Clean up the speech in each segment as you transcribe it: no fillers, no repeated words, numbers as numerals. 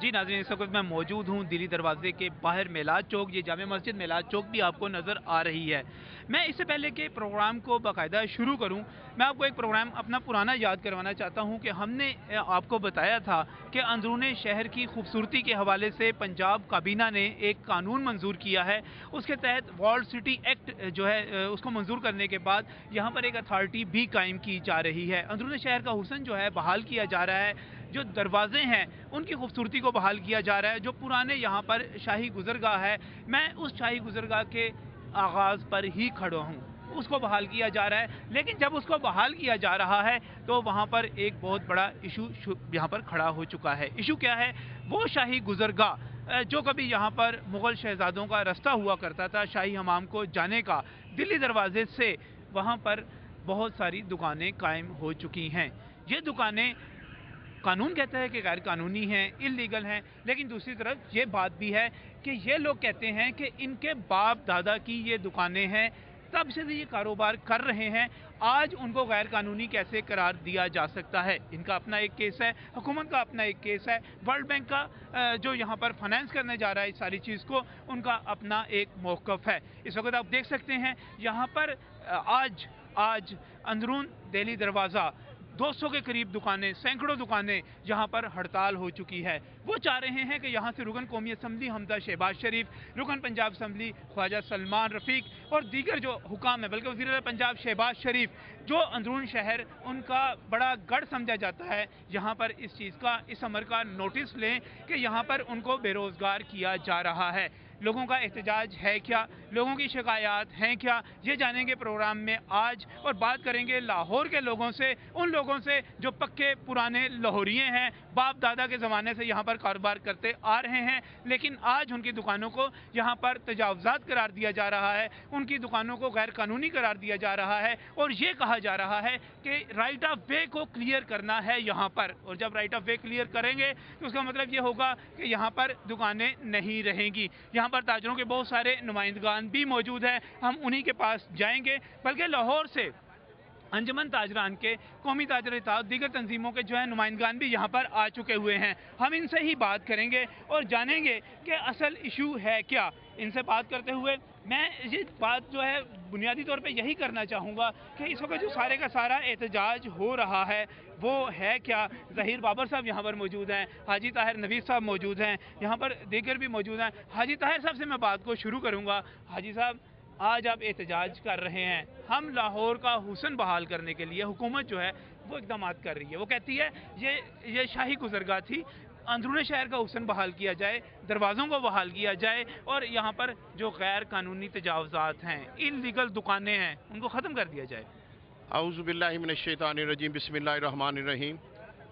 जी नाज़रीन, इस वक्त मैं मौजूद हूँ दिल्ली दरवाजे के बाहर मेलाद चौक। ये जामे मस्जिद मेलाद चौक भी आपको नज़र आ रही है। मैं इससे पहले कि प्रोग्राम को बाकायदा शुरू करूँ, मैं आपको एक प्रोग्राम अपना पुराना याद करवाना चाहता हूँ कि हमने आपको बताया था कि अंदरूनी शहर की खूबसूरती के हवाले से पंजाब काबीना ने एक कानून मंजूर किया है। उसके तहत वर्ल्ड सिटी एक्ट जो है उसको मंजूर करने के बाद यहाँ पर एक अथॉरिटी भी कायम की जा रही है। अंदरूनी शहर का हुस्न जो है बहाल किया जा रहा है। जो दरवाजे हैं उनकी खूबसूरती को बहाल किया जा रहा है। जो पुराने यहाँ पर शाही गुजरगाह है, मैं उस शाही गुजरगाह के आगाज़ पर ही खड़ा हूँ, उसको बहाल किया जा रहा है। लेकिन जब उसको बहाल किया जा रहा है तो वहाँ पर एक बहुत बड़ा इशू यहाँ पर खड़ा हो चुका है। इशू क्या है? वो शाही गुजरगाह जो कभी यहाँ पर मुग़ल शहजादों का रास्ता हुआ करता था शाही हमाम को जाने का, दिल्ली दरवाजे से वहाँ पर बहुत सारी दुकानें कायम हो चुकी हैं। ये दुकानें कानून कहता है कि गैर कानूनी हैं, इल्लीगल हैं, लेकिन दूसरी तरफ ये बात भी है कि ये लोग कहते हैं कि इनके बाप दादा की ये दुकानें हैं, तब से ये कारोबार कर रहे हैं, आज उनको गैर कानूनी कैसे करार दिया जा सकता है? इनका अपना एक केस है, हुकूमत का अपना एक केस है, वर्ल्ड बैंक का जो यहाँ पर फाइनेंस करने जा रहा है इस सारी चीज़ को, उनका अपना एक मौक़िफ़ है। इस वक्त आप देख सकते हैं यहाँ पर आज अंदरून दिल्ली दरवाज़ा 200 के करीब दुकानें, सैकड़ों दुकानें यहाँ पर हड़ताल हो चुकी है। वो चाह रहे हैं कि यहाँ से रुकन कौमी असम्बली हमजा शहबाज शरीफ, रुकन पंजाब असम्बली ख्वाजा सलमान रफ़ीक और दीगर जो हुकाम है, बल्कि वज़ीर पंजाब शहबाज शरीफ, जो अंदरून शहर उनका बड़ा गढ़ समझा जाता है, यहाँ पर इस चीज़ का, इस अमर का नोटिस लें कि यहाँ पर उनको बेरोज़गार किया जा रहा है। लोगों का एहतजाज है क्या, लोगों की शिकायत हैं क्या, ये जानेंगे प्रोग्राम में आज। और बात करेंगे लाहौर के लोगों से, उन लोगों से जो पक्के पुराने लाहौरिये हैं, बाप दादा के ज़माने से यहाँ पर कारोबार करते आ रहे हैं, लेकिन आज उनकी दुकानों को यहाँ पर तजावुज़ात करार दिया जा रहा है, उनकी दुकानों को गैर कानूनी करार दिया जा रहा है और ये कहा जा रहा है कि राइट ऑफ वे को क्लियर करना है यहाँ पर। और जब राइट ऑफ वे क्लियर करेंगे तो उसका मतलब ये होगा कि यहाँ पर दुकानें नहीं रहेंगी। यहाँ पर ताजरों के बहुत सारे नुमाइंदगान भी मौजूद हैं, हम उन्हीं के पास जाएंगे। बल्कि लाहौर से अंजुमन ताजरान के, कौमी ताजर इत्तेहाद, दीगर तंजीमों के जो है नुमाइंदगान भी यहाँ पर आ चुके हुए हैं। हम इनसे ही बात करेंगे और जानेंगे कि असल इशू है क्या। इनसे बात करते हुए मैं ये बात जो है बुनियादी तौर पे यही करना चाहूँगा कि इस वक्त जो सारे का सारा एहतजाज हो रहा है वो है क्या। ज़हीर बाबर साहब यहाँ पर मौजूद हैं, हाजी ताहिर नवीस साहब मौजूद हैं, यहाँ पर दीगर भी मौजूद हैं। हाजी ताहिर साहब से मैं बात को शुरू करूँगा। हाजी साहब, आज आप एहतजाज कर रहे हैं, हम लाहौर का हुस्न बहाल करने के लिए हुकूमत जो है वो इक़दाम कर रही है। वो कहती है ये शाही गुजरगाह थी, अंदरूनी शहर का हुस्न बहाल किया जाए, दरवाज़ों को बहाल किया जाए और यहाँ पर जो गैर कानूनी तजावुज़ात हैं, इल्लीगल दुकानें हैं, उनको ख़त्म कर दिया जाए। औज़ु बिल्लाहि मिनश्शैतानिर्रजीम, बिस्मिल्लाहिर्रहमानिर्रहीम।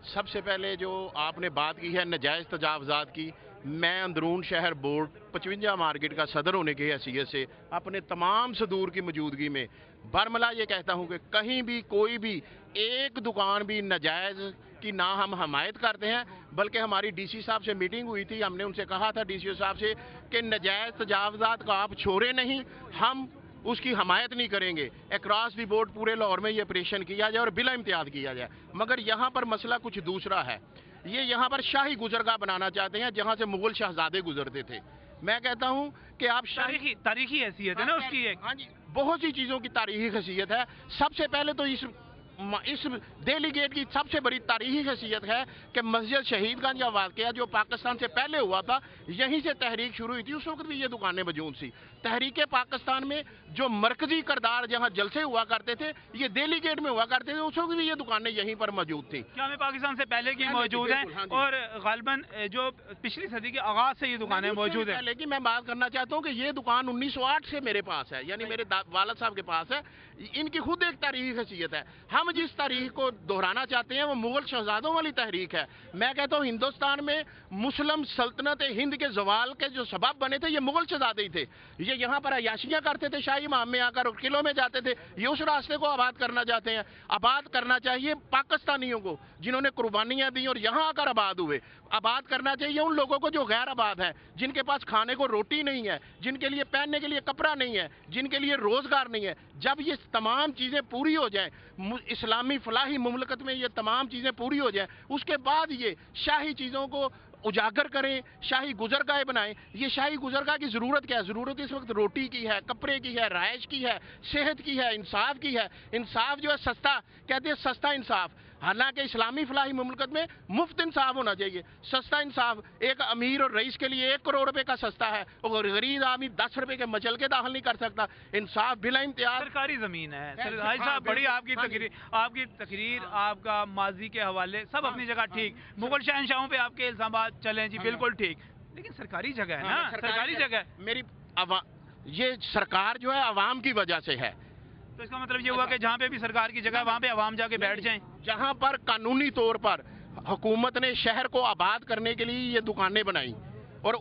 सबसे पहले जो आपने बात की है नजायज़ तजावुज़ात की, मैं अंदरून शहर बोर्ड 55 मार्केट का सदर होने की हैसियत से अपने तमाम सदूर की मौजूदगी में बरमला ये कहता हूँ कि कहीं भी कोई भी एक दुकान भी नाजायज़ की ना हम हमायत करते हैं। बल्कि हमारी डीसी साहब से मीटिंग हुई थी, हमने उनसे कहा था डीसी साहब से कि नाजायज़ तजावुज़ात का आप छोड़े नहीं, हम उसकी हमायत नहीं करेंगे। अक्रॉस दी बोर्ड पूरे लाहौर में ये ऑपरेशन किया जाए और बिला इम्तियाज़ किया जाए। मगर यहाँ पर मसला कुछ दूसरा है। ये यहाँ पर शाही गुजरगाह बनाना चाहते हैं जहाँ से मुग़ल शहजादे गुजरते थे। मैं कहता हूँ कि आप तारीखी हैसियत है ना उसकी एक। हाँ जी, बहुत सी चीज़ों की तारीखी हैसियत है। सबसे पहले तो इस दिल्ली गेट की सबसे बड़ी तारीखी हैसियत है कि मस्जिद शहीदगंज का वाक़या जो पाकिस्तान से पहले हुआ था, यहीं से तहरीक शुरू हुई थी। उस वक्त भी ये दुकानें मौजूद थी। तहरीक पाकिस्तान में जो मरकजी करदार जहाँ जलसे हुआ करते थे, ये दिल्ली गेट में हुआ करते थे, उस वक्त भी ये दुकानें यहीं पर मौजूद थी। क्या हमें पाकिस्तान से पहले की मौजूद हैं? हाँ, और गालिबन जो पिछली सदी के आगाज़ से ये दुकानें मौजूद हैं। लेकिन मैं बात करना चाहता हूँ कि ये दुकान 1908 से मेरे पास है, यानी मेरे वालिद साहब के पास है। इनकी खुद एक तारीख हैसियत है। हम जिस तारीख को दोहराना चाहते हैं वो मुग़ल शहजादों वाली तहरीक है। मैं कहता हूँ हिंदुस्तान में मुस्लिम सल्तनत हिंद के जवाल के जो सबब बने थे ये मुग़ल शहजादे ही थे। ये यहाँ पर अयाशियाँ करते थे, शाही माम में आकर और किलों में जाते थे। ये उस रास्ते को आबाद करना चाहते हैं। आबाद करना चाहिए पाकिस्तानियों को जिन्होंने कुर्बानियाँ दी और यहाँ आकर आबाद हुए। आबाद करना चाहिए उन लोगों को जो गैर आबाद है, जिनके पास खाने को रोटी नहीं है, जिनके लिए पहनने के लिए कपड़ा नहीं है, जिनके लिए रोज़गार नहीं है। जब ये तमाम चीज़ें पूरी हो जाएं, इस्लामी फलाही मुमलकत में ये तमाम चीज़ें पूरी हो जाएं, उसके बाद ये शाही चीज़ों को उजागर करें, शाही गुजरगाह बनाएं। ये शाही गुजरगाह की ज़रूरत क्या है? ज़रूरत इस वक्त रोटी की है, कपड़े की है, रहायश की है, सेहत की है, इंसाफ की है। इंसाफ जो है सस्ता, कहते हैं सस्ता इंसाफ, हालांकि इस्लामी फलाही मुमलकत में मुफ्त इंसाफ होना चाहिए। सस्ता इंसाफ एक अमीर और रईस के लिए 1 करोड़ रुपए का सस्ता है और गरीब आदमी 10 रुपए के मचल के दाखिल नहीं कर सकता। इंसाफ बिला इम्तियाज। सरकारी जमीन है हाजी साहब, बड़ी आपकी तकरीर, आपका माजी के हवाले सब अपनी जगह ठीक, मुगल शहनशाहों पे आपके इल्जामात चलें जी, बिल्कुल ठीक, लेकिन सरकारी जगह है ना, सरकारी जगह मेरी ये सरकार जो है अवाम की वजह से है। तो इसका मतलब ये हुआ कि जहाँ पे भी सरकार की जगह वहाँ पे अवाम जाके बैठ जाएं। जहाँ पर कानूनी तौर पर हुकूमत ने शहर को आबाद करने के लिए ये दुकानें बनाई और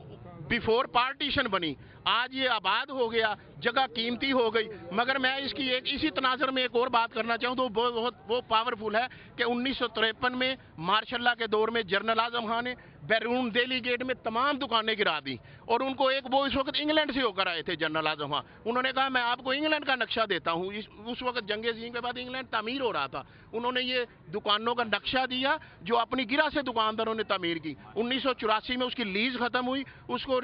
बिफोर पार्टीशन बनी, आज ये आबाद हो गया, जगह कीमती हो गई। मगर मैं इसकी एक इसी तनाजर में एक और बात करना चाहूँ तो वो पावरफुल है कि 1953 में मार्शल के दौर में जनरल आजम खान ने बैरून दिल्ली गेट में तमाम दुकानें गिरा दी और उनको वो इस वक्त इंग्लैंड से होकर आए थे जनरल आजम खान। उन्होंने कहा मैं आपको इंग्लैंड का नक्शा देता हूँ। उस वक्त जंगे सिंह के बाद इंग्लैंड तामीर हो रहा था, उन्होंने ये दुकानों का नक्शा दिया जो अपनी गिरा से दुकानदारों ने तामीर की। 1984 में उसकी लीज खत्म हुई, उसको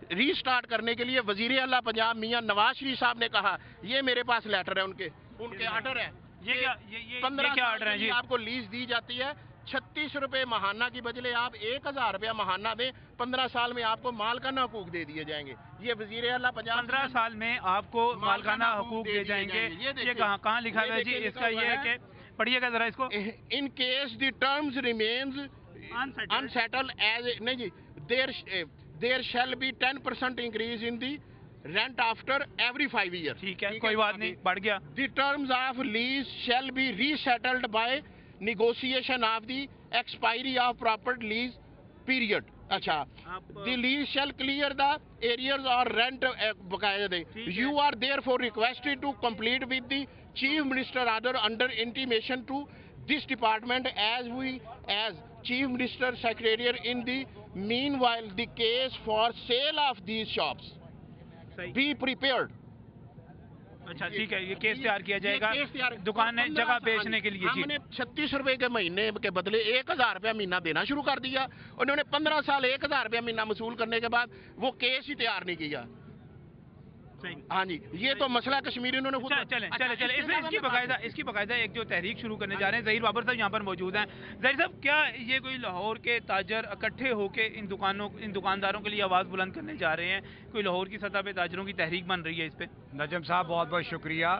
रीस्टार्ट करने के लिए वजीर आला पंजाब मियां नवाज शरीफ साहब ने कहा, ये मेरे पास लेटर है, उनके ऑर्डर है, ये 15 ऑर्डर है जी, आपको लीज दी जाती है 36 रुपए महाना की बदले आप 1000 रुपया महाना दें, 15 साल में आपको मालकाना हकूक दे दिए जाएंगे। ये वजीर आला पंजाब 15 साल में आपको मालकाना हकूक दे जाएंगे। ये कहाँ लिखा है जी? इसका ये है कि पढ़िएगा जरा इसको। In case the terms remains unsettled as नहीं जी, there shall be 10% increase in the rent after every 5 year. ठीक है, कोई बात नहीं, बढ़ गया। The terms of lease shall be resettled by negotiation of the expiry of proper lease period। अच्छा, the lease shall clear the areas or rent बकाया दे। You are therefore requested to complete with the chief minister order under intimation to this department as chief minister secretariat in the meanwhile the case for sale of these shops be prepared। अच्छा ठीक है, ये case तैयार किया जाएगा दुकान जगह बेचने के लिए। हमने 36 रुपए के महीने के बदले 1000 रुपया महीना देना शुरू कर दिया। उन्होंने 15 साल 1000 रुपया महीना वसूल करने के बाद वो केस ही तैयार नहीं किया। हाँ जी, ये तो मसला कश्मीरी उन्होंने खुद। चले इसकी बकायदा एक जो तहरीक शुरू करने जा रहे हैं, ज़हीर बाबर साहब यहाँ पर मौजूद हैं। ज़हीर साहब, क्या ये कोई लाहौर के ताजर इकट्ठे होकर इन दुकानदारों के लिए आवाज़ बुलंद करने जा रहे हैं? कोई लाहौर की सतह पे ताजरों की तहरीक बन रही है इस पर? नजम साहब बहुत बहुत शुक्रिया।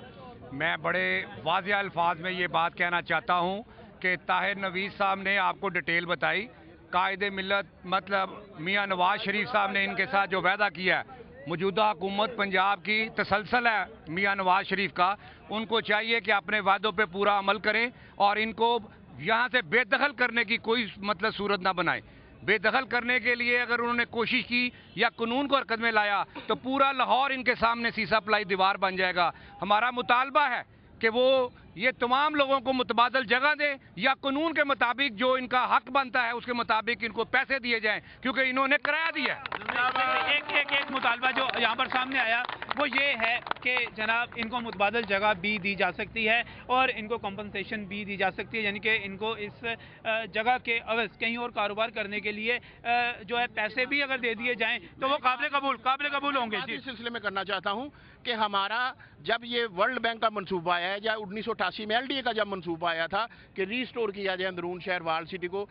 मैं बड़े वाज़ेह अल्फाज में ये बात कहना चाहता हूँ कि ताहिर नवीस साहब ने आपको डिटेल बताई। कायदे मिल्लत मतलब मियाँ नवाज शरीफ साहब ने इनके साथ जो वादा किया है, मौजूदा हुकूमत पंजाब की तसलसल है मियाँ नवाज शरीफ का, उनको चाहिए कि अपने वादों पे पूरा अमल करें और इनको यहाँ से बेदखल करने की कोई मतलब सूरत ना बनाए। बेदखल करने के लिए अगर उन्होंने कोशिश की या कानून को हरकत में लाया तो पूरा लाहौर इनके सामने सीसा पलाई दीवार बन जाएगा। हमारा मुतालबा है कि वो ये तमाम लोगों को मुतबादल जगह दें या कानून के मुताबिक जो इनका हक बनता है उसके मुताबिक इनको पैसे दिए जाएं, क्योंकि इन्होंने किराया दिया है। एक मुतालबा जो यहाँ पर सामने आया वो ये है कि जनाब इनको मुतबादल जगह भी दी जा सकती है और इनको कंपनसेशन भी दी जा सकती है, यानी कि इनको इस जगह के अवज़ कहीं और कारोबार करने के लिए जो है पैसे भी अगर दे दिए जाएँ तो वो काबिल कबूल होंगे। इस सिलसिले में करना चाहता हूँ कि हमारा जब ये वर्ल्ड बैंक का मनसूबा आया है या 1988 में LDA का जब मनसूबा आया था कि रीस्टोर किया जाए अंदरून शहर वाल सिटी को,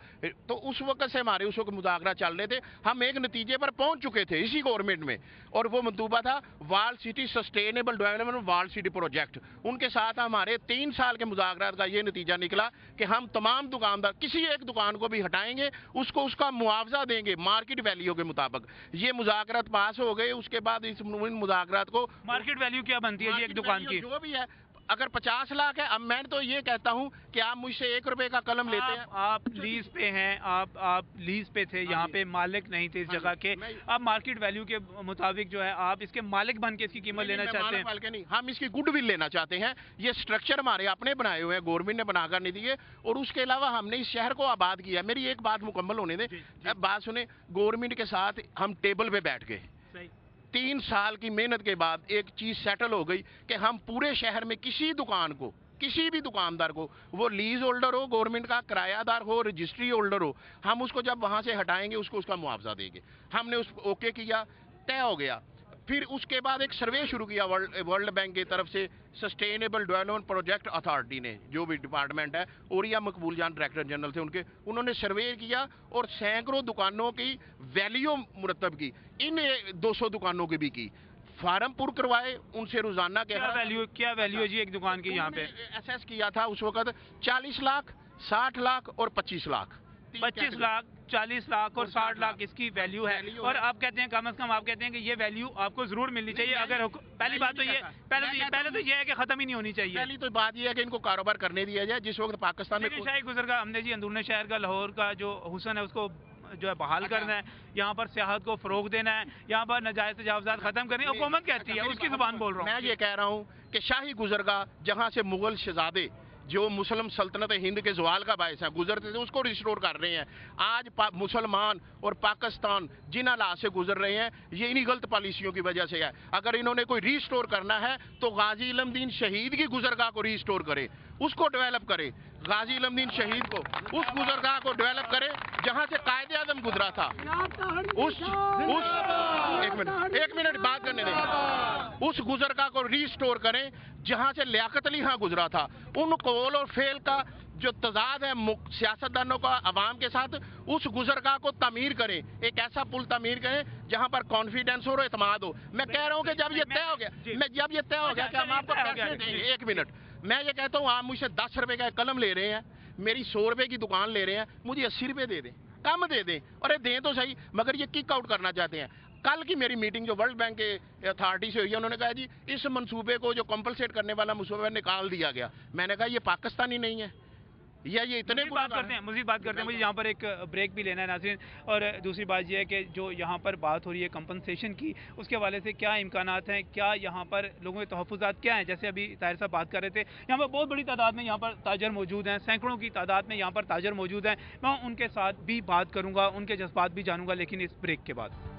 तो उस वक्त से हमारे उस वक्त मुज़ाकरा चल रहे थे। हम एक नतीजे पर पहुंच चुके थे इसी गवर्नमेंट में और वो मनसूबा था वाल सिटी सस्टेनेबल डेवलपमेंट वाल सिटी प्रोजेक्ट। उनके साथ हमारे 3 साल के मुज़ाकरात का ये नतीजा निकला कि हम तमाम दुकानदार किसी एक दुकान को भी हटाएंगे, उसको उसका मुआवजा देंगे मार्केट वैल्यू के मुताबिक। ये मुज़ाकरात पास हो गए। उसके बाद इस मुज़ाकरात को मार्केट वैल्यू क्या बनती है जी एक दुकान की? जो भी है, अगर 50 लाख है, अब मैं तो ये कहता हूं कि आप मुझसे 1 रुपए का कलम लेते हैं। आप लीज पे हैं, आप लीज पे थे, यहाँ पे मालिक नहीं थे इस जगह के। आप मार्केट वैल्यू के मुताबिक जो है आप इसके मालिक बन के इसकी कीमत लेना चाहते हैं? नहीं, हम इसकी गुडविल लेना चाहते हैं। ये स्ट्रक्चर हमारे अपने बनाए हुए हैं, गवर्नमेंट ने बनाकर नहीं दिए। और उसके अलावा हमने इस शहर को आबाद किया। मेरी एक बात मुकम्मल होने दें, अब बात सुने। गवर्नमेंट के साथ हम टेबल पे बैठ गए। 3 साल की मेहनत के बाद एक चीज सेटल हो गई कि हम पूरे शहर में किसी दुकान को किसी भी दुकानदार को, वो लीज होल्डर हो, गवर्नमेंट का किरायादार हो, रजिस्ट्री होल्डर हो, हम उसको जब वहाँ से हटाएंगे उसको उसका मुआवजा देंगे। हमने उस ओके किया, तय हो गया। फिर उसके बाद एक सर्वे शुरू किया वर्ल्ड बैंक की तरफ से, सस्टेनेबल डेवलपमेंट प्रोजेक्ट अथॉरिटी ने, जो भी डिपार्टमेंट है, ओरिया मकबूल जान डायरेक्टर जनरल थे उनके, उन्होंने सर्वे किया और सैकड़ों दुकानों की वैल्यू मुरतब की, इन 200 दुकानों की भी की, फार्म पुर करवाए, उनसे रोजाना क्या वैल्यू है जी एक दुकान की? यहाँ पे एसेस किया था उस वक्त 40 लाख, 60 लाख और 25 लाख, 25 लाख, 40 लाख और 60 लाख इसकी वैल्यू है। और आप कहते हैं कम से कम, आप कहते हैं कि ये वैल्यू आपको जरूर मिलनी चाहिए। अगर पहली बात तो ये, पहले तो ये है कि खत्म ही नहीं होनी चाहिए। पहली तो बात ये है कि इनको कारोबार करने दिया जाए। जिस वक्त पाकिस्तान में शाही गुजरगा हमने जी अंदरूनी शहर का, लाहौर का जो हुसन है उसको जो है बहाल करना है, यहाँ पर सियाहत को फरोग देना है, यहाँ पर नाजायज तजावजात खत्म करनी है, हुकूमत कहती है, उसकी जुबान बोल रहा हूँ। मैं ये कह रहा हूँ कि शाही गुजरगा जहाँ से मुगल शहजादे जो मुस्लिम सल्तनत हिंद के जवाल का बायस है गुजरते थे, उसको रिस्टोर कर रहे हैं। आज मुसलमान और पाकिस्तान जिन हालात से गुजर रहे हैं, ये इन्हीं गलत पॉलिसियों की वजह से है। अगर इन्होंने कोई रिस्टोर करना है तो गाजी इल्मदीन शहीद की गुजरगाह को रिस्टोर करे, उसको डेवलप करे। गाजी इल्मदीन शहीद को, उस गुजरगाह को डेवलप करे जहां से कायदे आजम गुजरा था। एक मिनट बात करने दें। उस गुजरगाह को रिस्टोर करें जहां से लियाकत अली खां गुजरा था। उन कौल और फेल का जो तजाद है सियासतदानों का अवाम के साथ, उस गुजरगाह को तमीर करें, एक ऐसा पुल तमीर करें जहां पर कॉन्फिडेंस हो और एतमाद हो। मैं कह रहा हूं कि जब ये तय हो गया कि हम आपको पैसे देंगे। एक मिनट, मैं ये कहता हूं आप मुझसे 10 रुपए का कलम ले रहे हैं, मेरी 100 रुपए की दुकान ले रहे हैं, मुझे 80 रुपए दे दें, कम दे दें, अरे दें तो सही। मगर ये किक आउट करना चाहते हैं। कल की मेरी मीटिंग जो वर्ल्ड बैंक के अथॉरिटी से हुई है, उन्होंने कहा जी इस मंसूबे को जो कंपलसेट करने वाला मंसूबा निकाल दिया गया। मैंने कहा ये पाकिस्तानी नहीं है, या ये इतने मज़ीद बात करते हैं। मुझे यहाँ पर एक ब्रेक भी लेना है नाज़रीन। और दूसरी बात यह है कि जो यहाँ पर बात हो रही है कंपनसेशन की, उसके हवाले से क्या इम्कानात हैं, क्या यहाँ पर लोगों के तहफ़्फ़ुज़ात क्या हैं। जैसे अभी ताहिर साहब बात कर रहे थे, यहाँ पर बहुत बड़ी तादाद में यहाँ पर ताजर मौजूद हैं, सैकड़ों की तादाद में यहाँ पर ताजर मौजूद हैं। मैं उनके साथ भी बात करूँगा, उनके जज्बात भी जानूँगा, लेकिन इस ब्रेक के बाद।